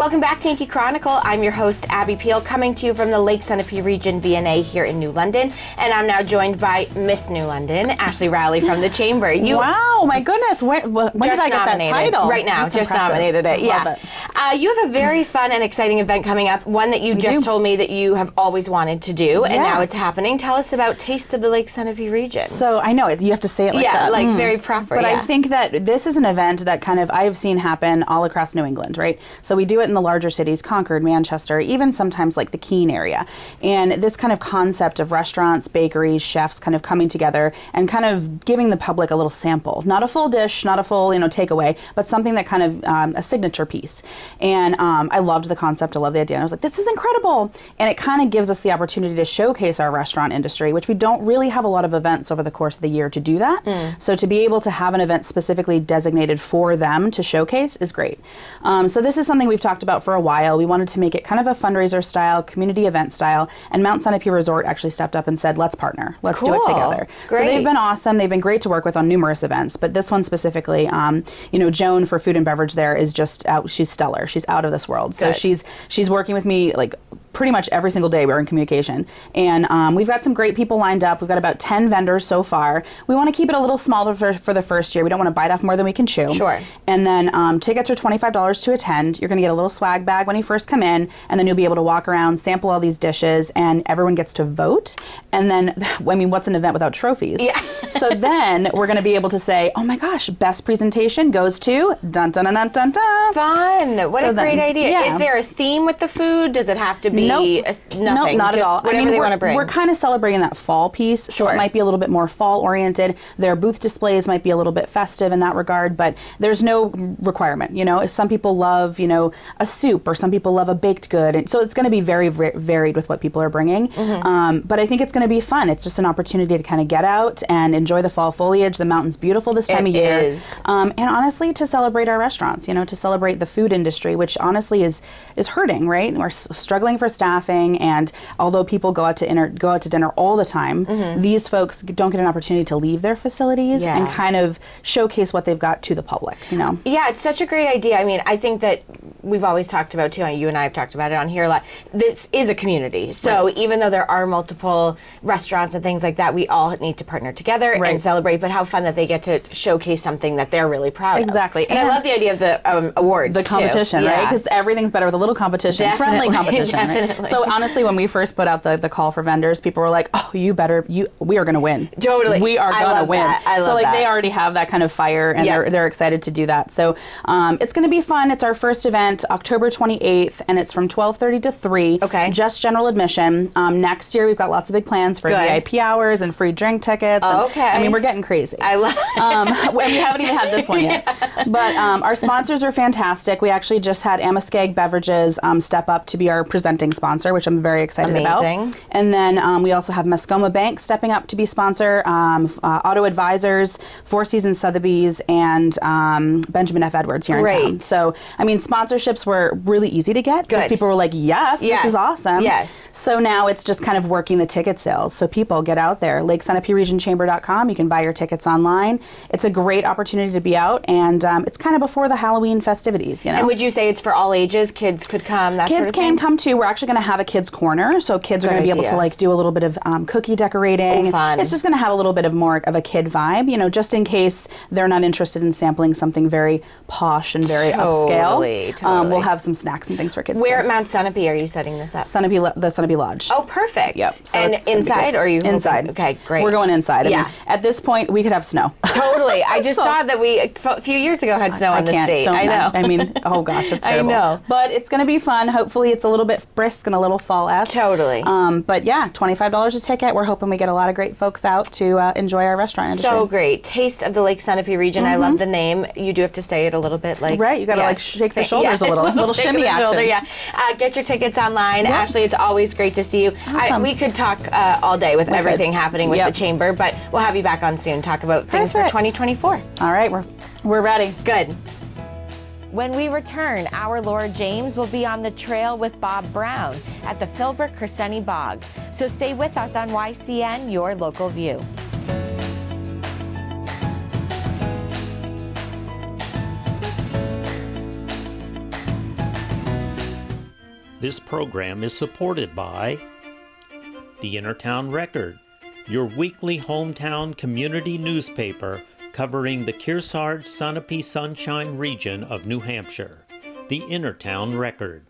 Welcome back to Yankee Chronicle. I'm your host, Abby Peel, coming to you from the Lake Sunapee Region VNA here in New London. And I'm now joined by Miss New London, Ashlee Rowley from the Chamber. Wow, my goodness. When did I get that title? Right now, That's just impressive. nominated it. Yeah. Love it. You have a very fun and exciting event coming up, one that you just told me that you have always wanted to do, and now it's happening. Tell us about Taste of the Lake Sunapee Region. So I know you have to say it like that. Yeah, like very proper. But I think that this is an event that kind of I've seen happen all across New England, right? So we do it in the larger cities, Concord, Manchester, even sometimes like the Keene area. And this kind of concept of restaurants, bakeries, chefs kind of coming together and kind of giving the public a little sample. Not a full dish, not a full, takeaway, but something that kind of a signature piece. And I loved the concept. I love the idea. And I was like, this is incredible. And it kind of gives us the opportunity to showcase our restaurant industry, which we don't really have a lot of events over the course of the year to do that. So to be able to have an event specifically designated for them to showcase is great. So this is something we've talked about for a while. We wanted to make it kind of a fundraiser style, community event style, and Mount Sunapee Resort actually stepped up and said, let's partner. Let's do it together. Great. So they've been awesome. They've been great to work with on numerous events, but this one specifically, Joan for food and beverage there is just out. She's stellar. She's out of this world. So she's working with me like pretty much every single day we're in communication. And we've got some great people lined up. We've got about 10 vendors so far. We want to keep it a little smaller for the first year. We don't want to bite off more than we can chew. Sure. And then tickets are $25 to attend. You're going to get a little swag bag when you first come in, and then you'll be able to walk around, sample all these dishes, and everyone gets to vote. And then, what's an event without trophies? Yeah. So then we're going to be able to say, oh my gosh, best presentation goes to dun dun dun dun dun dun. Fun. What a great idea. Yeah. Is there a theme with the food? Does it have to be nothing? Nope, not at all. Whatever they want to bring. We're kind of celebrating that fall piece, so it might be a little bit more fall oriented. Their booth displays might be a little bit festive in that regard, but there's no requirement. If some people love, a soup, or some people love a baked good, and so it's going to be very varied with what people are bringing. But I think it's going to be fun. It's just an opportunity to kind of get out and enjoy the fall foliage. The mountain's beautiful this time of year. It is. And honestly, to celebrate our restaurants, to celebrate the food industry, which honestly is hurting, right? We're struggling for staffing, and although people go out to dinner all the time, these folks don't get an opportunity to leave their facilities and kind of showcase what they've got to the public, Yeah, it's such a great idea. I mean, I think that we've always talked about too, you and I have talked about it on here a lot, this is a community. So even though there are multiple restaurants and things like that, we all need to partner together and celebrate, but how fun that they get to showcase something that they're really proud of. Exactly. And I love the idea of the awards, the competition, right? Because everything's better with a little competition, friendly competition. Definitely. Right? So honestly, when we first put out the call for vendors, people were like, oh, we are going to win. Totally. We are going to win. I love that. They already have that kind of fire, and they're excited to do that. So it's going to be fun. It's our first event, October 28th, and it's from 12:30 to 3. Okay. Just general admission. Next year, we've got lots of big plans for VIP hours and free drink tickets. Okay. I mean, we're getting crazy. I love it. We haven't even had this one yet. But our sponsors are fantastic. We actually just had Amaskag Beverages step up to be our presenting sponsor, which I'm very excited about. And then we also have Mascoma Bank stepping up to be sponsor, Auto Advisors, Four Seasons Sotheby's, and Benjamin F. Edwards here in town. So, I mean, sponsorships were really easy to get because people were like, yes, this is awesome. Yes. So now it's just kind of working the ticket sales. So people get out there. LakeSunapeeRegionChamber.com. You can buy your tickets online. It's a great opportunity to be out, and it's kind of before the Halloween festivities, And would you say it's for all ages? Kids could come, that sort of thing? Kids can come too. We're actually going to have a kids corner, so kids are going to be able to do a little bit of cookie decorating. Oh, fun. It's just going to have a little bit of more of a kid vibe, just in case they're not interested in sampling something very posh and very upscale. Totally. We'll have some snacks and things for kids. Where at Mount Sunapee are you setting this up? The Sunapee Lodge. Oh, perfect. Yep. So and inside, or are you inside? Hoping? Okay, great. We're going inside. I mean, at this point, we could have snow. Totally. I just saw that we a few years ago had snow on this date. I know. I mean, oh gosh, it's terrible. I know. But it's going to be fun. Hopefully, it's a little bit brisk and a little fall-esque. Totally. But yeah, $25 a ticket. We're hoping we get a lot of great folks out to enjoy our restaurant industry. So great. Taste of the Lake Sunapee Region. I love the name. You do have to say it a little bit like... Right. You got to shake the shoulders a little shimmy action. Shoulder, get your tickets online. Yep. Ashlee, it's always great to see you. Awesome. We could talk all day with everything happening with the Chamber, but we'll have you back on soon, talk about things for 2024. All right. We're ready. Good. When we return, our Lord James will be on the trail with Bob Brown at the Philbrook Crescenti Bog. So stay with us on YCN, your local view. This program is supported by the Innertown Record, your weekly hometown community newspaper covering the Kearsarge Sunapee Sunshine region of New Hampshire. The Innertown Record.